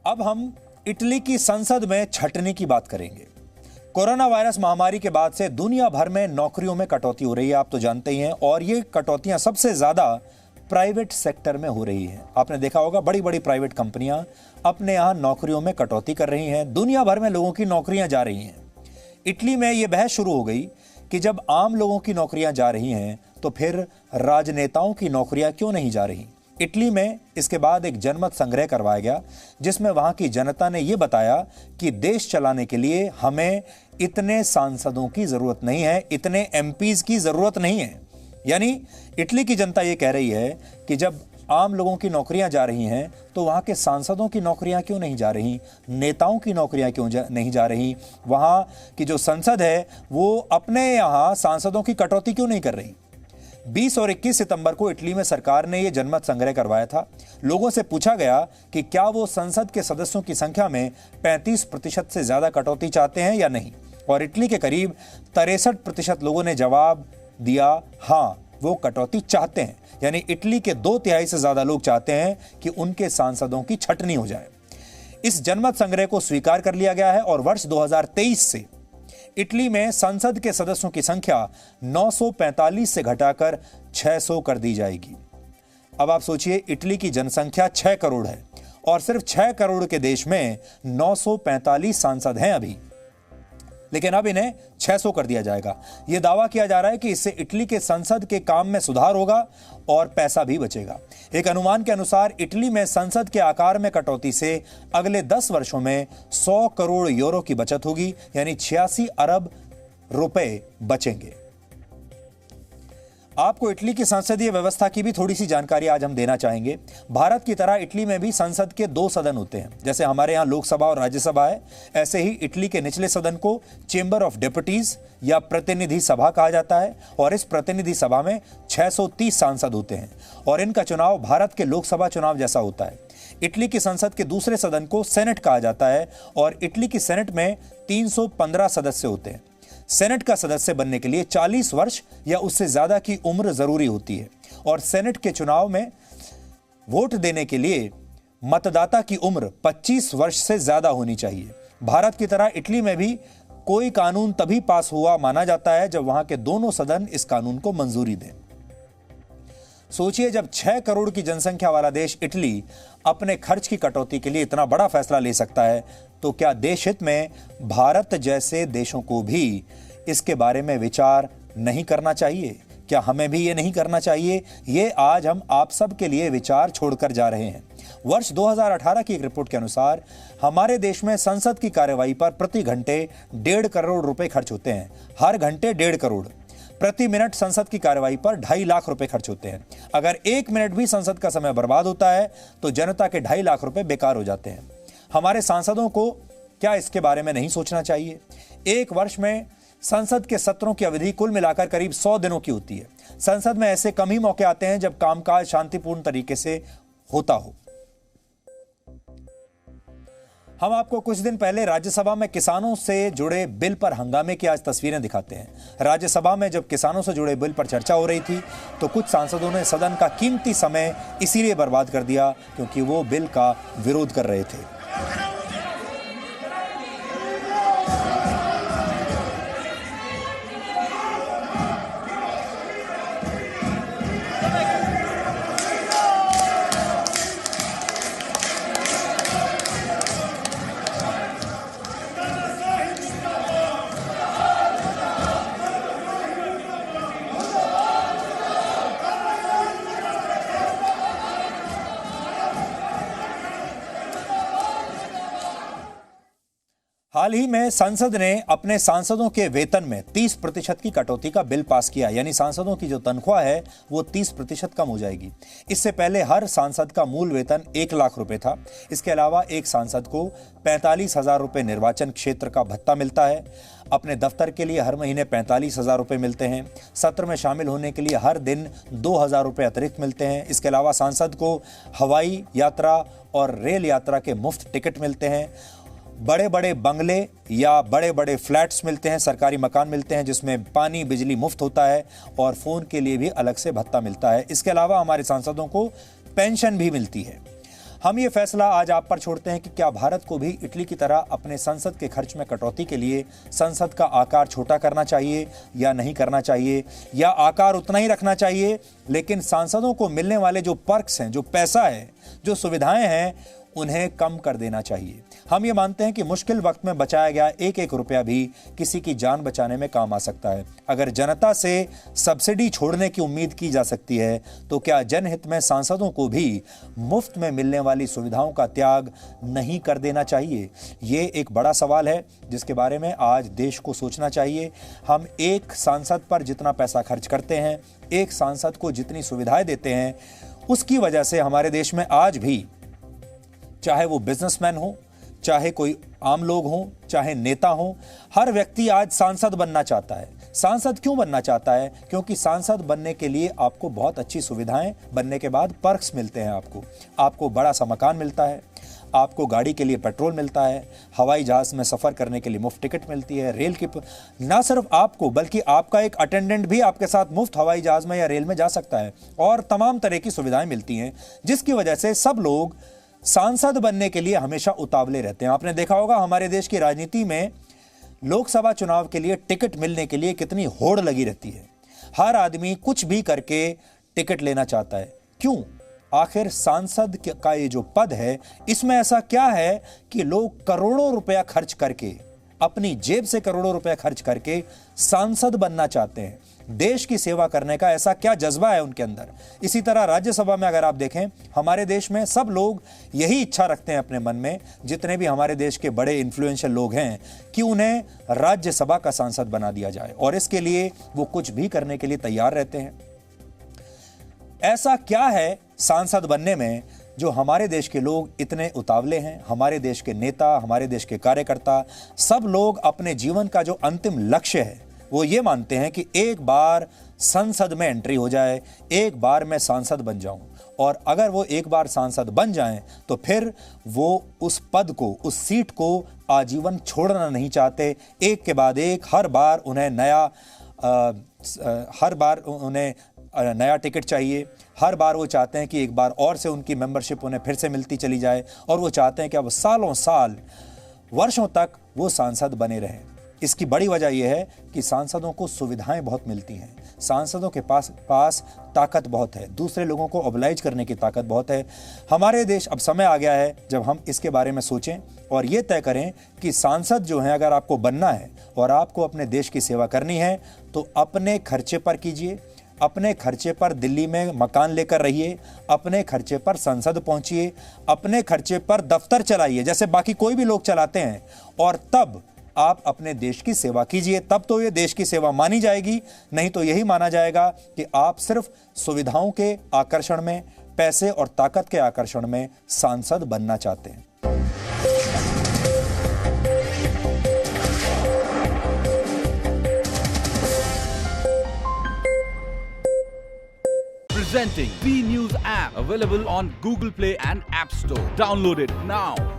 अब हम इटली की संसद में छटनी की बात करेंगे। कोरोना वायरस महामारी के बाद से दुनिया भर में नौकरियों में कटौती हो रही है, आप तो जानते ही हैं। और ये कटौतियां सबसे ज्यादा प्राइवेट सेक्टर में हो रही है। आपने देखा होगा बड़ी बड़ी प्राइवेट कंपनियां अपने यहां नौकरियों में कटौती कर रही हैं। दुनिया भर में लोगों की नौकरियां जा रही हैं। इटली में यह बहस शुरू हो गई कि जब आम लोगों की नौकरियां जा रही हैं तो फिर राजनेताओं की नौकरियां क्यों नहीं जा रही। इटली में इसके बाद एक जनमत संग्रह करवाया गया जिसमें वहां की जनता ने यह बताया कि देश चलाने के लिए हमें इतने सांसदों की जरूरत नहीं है, इतने एमपीज की जरूरत नहीं है। यानी इटली की जनता यह कह रही है कि जब आम लोगों की नौकरियां जा रही हैं तो वहां के सांसदों की नौकरियां क्यों नहीं जा रही, नेताओं की नौकरियां क्यों नहीं जा रही, वहां की जो संसद है वो अपने यहां सांसदों की कटौती क्यों नहीं कर रही। 20 और 21 सितंबर को इटली में सरकार ने यह जनमत संग्रह करवाया था। लोगों से पूछा गया कि क्या वो संसद के सदस्यों की संख्या में 35% से ज्यादा कटौती चाहते हैं या नहीं। और इटली के करीब 63% लोगों ने जवाब दिया हां, वो कटौती चाहते हैं। यानी इटली के 2/3 से ज्यादा लोग चाहते हैं कि उनके सांसदों की छटनी हो जाए। इस जनमत संग्रह को स्वीकार कर लिया गया है और वर्ष 2023 से इटली में संसद के सदस्यों की संख्या 945 से घटाकर 600 कर दी जाएगी। अब आप सोचिए, इटली की जनसंख्या 6 करोड़ है और सिर्फ 6 करोड़ के देश में 945 सांसद हैं अभी, लेकिन अब इन्हें 600 कर दिया जाएगा। यह दावा किया जा रहा है कि इससे इटली के संसद के काम में सुधार होगा और पैसा भी बचेगा। एक अनुमान के अनुसार इटली में संसद के आकार में कटौती से अगले 10 वर्षों में 100 करोड़ यूरो की बचत होगी, यानी 86 अरब रुपए बचेंगे। आपको इटली की संसदीय व्यवस्था की भी थोड़ी सी जानकारी आज हम देना चाहेंगे। भारत की तरह इटली में भी संसद के 2 सदन होते हैं। जैसे हमारे यहाँ लोकसभा और राज्यसभा है, ऐसे ही इटली के निचले सदन को चेंबर ऑफ डेप्यूटीज या प्रतिनिधि सभा कहा जाता है। और इस प्रतिनिधि सभा में 630 सांसद होते हैं और इनका चुनाव भारत के लोकसभा चुनाव जैसा होता है। इटली की संसद के दूसरे सदन को सेनेट कहा जाता है और इटली की सेनेट में 315 सदस्य होते हैं। सेनेट का सदस्य बनने के लिए 40 वर्ष या उससे ज्यादा की उम्र जरूरी होती है और सेनेट के चुनाव में वोट देने के लिए मतदाता की उम्र 25 वर्ष से ज्यादा होनी चाहिए। भारत की तरह इटली में भी कोई कानून तभी पास हुआ माना जाता है जब वहां के दोनों सदन इस कानून को मंजूरी दें। सोचिए, जब 6 करोड़ की जनसंख्या वाला देश इटली अपने खर्च की कटौती के लिए इतना बड़ा फैसला ले सकता है, तो क्या देश हित में भारत जैसे देशों को भी इसके बारे में विचार नहीं करना चाहिए? क्या हमें भी ये नहीं करना चाहिए? ये आज हम आप सब के लिए विचार छोड़कर जा रहे हैं। वर्ष 2018 की एक रिपोर्ट के अनुसार हमारे देश में संसद की कार्यवाही पर प्रति घंटे 1.5 करोड़ रुपए खर्च होते हैं। हर घंटे 1.5 करोड़। प्रति मिनट संसद की कार्यवाही पर 2.5 लाख रुपए खर्च होते हैं। अगर 1 मिनट भी संसद का समय बर्बाद होता है तो जनता के 2.5 लाख रुपए बेकार हो जाते हैं। हमारे सांसदों को क्या इसके बारे में नहीं सोचना चाहिए? एक वर्ष में संसद के सत्रों की अवधि कुल मिलाकर करीब 100 दिनों की होती है। संसद में ऐसे कम ही मौके आते हैं जब कामकाज शांतिपूर्ण तरीके से होता हो। हम आपको कुछ दिन पहले राज्यसभा में किसानों से जुड़े बिल पर हंगामे की आज तस्वीरें दिखाते हैं। राज्यसभा में जब किसानों से जुड़े बिल पर चर्चा हो रही थी तो कुछ सांसदों ने सदन का कीमती समय इसीलिए बर्बाद कर दिया क्योंकि वो बिल का विरोध कर रहे थे। हाल ही में संसद ने अपने सांसदों के वेतन में 30% की कटौती का बिल पास किया। यानी सांसदों की जो तनख्वाह है वो 30% कम हो जाएगी। इससे पहले हर सांसद का मूल वेतन 1 लाख रुपए था। इसके अलावा एक सांसद को 45,000 रुपए निर्वाचन क्षेत्र का भत्ता मिलता है। अपने दफ्तर के लिए हर महीने 45,000 रुपए मिलते हैं। सत्र में शामिल होने के लिए हर दिन 2,000 रुपए अतिरिक्त मिलते हैं। इसके अलावा सांसद को हवाई यात्रा और रेल यात्रा के मुफ्त टिकट मिलते हैं। बड़े बड़े बंगले या बड़े बड़े फ्लैट्स मिलते हैं, सरकारी मकान मिलते हैं जिसमें पानी बिजली मुफ्त होता है और फ़ोन के लिए भी अलग से भत्ता मिलता है। इसके अलावा हमारे सांसदों को पेंशन भी मिलती है। हम ये फैसला आज आप पर छोड़ते हैं कि क्या भारत को भी इटली की तरह अपने संसद के खर्च में कटौती के लिए संसद का आकार छोटा करना चाहिए या नहीं करना चाहिए, या आकार उतना ही रखना चाहिए लेकिन सांसदों को मिलने वाले जो पर्क्स हैं, जो पैसा है, जो सुविधाएं हैं, उन्हें कम कर देना चाहिए। हम ये मानते हैं कि मुश्किल वक्त में बचाया गया एक एक रुपया भी किसी की जान बचाने में काम आ सकता है। अगर जनता से सब्सिडी छोड़ने की उम्मीद की जा सकती है तो क्या जनहित में सांसदों को भी मुफ्त में मिलने वाली सुविधाओं का त्याग नहीं कर देना चाहिए? ये एक बड़ा सवाल है जिसके बारे में आज देश को सोचना चाहिए। हम एक सांसद पर जितना पैसा खर्च करते हैं, एक सांसद को जितनी सुविधाएं देते हैं, उसकी वजह से हमारे देश में आज भी चाहे वो बिजनेसमैन हो, चाहे कोई आम लोग हों, चाहे नेता हों, हर व्यक्ति आज सांसद बनना चाहता है। सांसद क्यों बनना चाहता है? क्योंकि सांसद बनने के लिए आपको बहुत अच्छी सुविधाएं, बनने के बाद पर्क्स मिलते हैं। आपको बड़ा सा मकान मिलता है, आपको गाड़ी के लिए पेट्रोल मिलता है, हवाई जहाज में सफर करने के लिए मुफ्त टिकट मिलती है, रेल की ना सिर्फ आपको बल्कि आपका एक अटेंडेंट भी आपके साथ मुफ्त हवाई जहाज में या रेल में जा सकता है, और तमाम तरह की सुविधाएं मिलती हैं, जिसकी वजह से सब लोग सांसद बनने के लिए हमेशा उतावले रहते हैं। आपने देखा होगा हमारे देश की राजनीति में लोकसभा चुनाव के लिए टिकट मिलने के लिए कितनी होड़ लगी रहती है। हर आदमी कुछ भी करके टिकट लेना चाहता है। क्यों? आखिर सांसद का ये जो पद है, इसमें ऐसा क्या है कि लोग करोड़ों रुपया खर्च करके, अपनी जेब से करोड़ों रुपया खर्च करके सांसद बनना चाहते हैं? देश की सेवा करने का ऐसा क्या जज्बा है उनके अंदर? इसी तरह राज्यसभा में अगर आप देखें, हमारे देश में सब लोग यही इच्छा रखते हैं अपने मन में, जितने भी हमारे देश के बड़े इन्फ्लुएंशियल लोग हैं, कि उन्हें राज्यसभा का सांसद बना दिया जाए, और इसके लिए वो कुछ भी करने के लिए तैयार रहते हैं। ऐसा क्या है सांसद बनने में जो हमारे देश के लोग इतने उतावले हैं? हमारे देश के नेता, हमारे देश के कार्यकर्ता, सब लोग अपने जीवन का जो अंतिम लक्ष्य है वो ये मानते हैं कि एक बार संसद में एंट्री हो जाए, एक बार मैं सांसद बन जाऊं, और अगर वो एक बार सांसद बन जाएं तो फिर वो उस पद को, उस सीट को आजीवन छोड़ना नहीं चाहते। एक के बाद एक हर बार उन्हें नया टिकट चाहिए। हर बार वो चाहते हैं कि एक बार और से उनकी मेंबरशिप उन्हें फिर से मिलती चली जाए, और वो चाहते हैं कि अब सालों साल, वर्षों तक वो सांसद बने रहें। इसकी बड़ी वजह यह है कि सांसदों को सुविधाएं बहुत मिलती हैं, सांसदों के पास ताकत बहुत है, दूसरे लोगों को ऑब्लाइज करने की ताकत बहुत है। हमारे देश, अब समय आ गया है जब हम इसके बारे में सोचें और ये तय करें कि सांसद जो हैं, अगर आपको बनना है और आपको अपने देश की सेवा करनी है तो अपने खर्चे पर कीजिए, अपने खर्चे पर दिल्ली में मकान लेकर रहिए, अपने खर्चे पर संसद पहुंचिए, अपने खर्चे पर दफ्तर चलाइए जैसे बाकी कोई भी लोग चलाते हैं, और तब आप अपने देश की सेवा कीजिए। तब तो ये देश की सेवा मानी जाएगी, नहीं तो यही माना जाएगा कि आप सिर्फ सुविधाओं के आकर्षण में, पैसे और ताकत के आकर्षण में सांसद बनना चाहते हैं। Presenting B News app, available on Google Play and App Store. Download it now.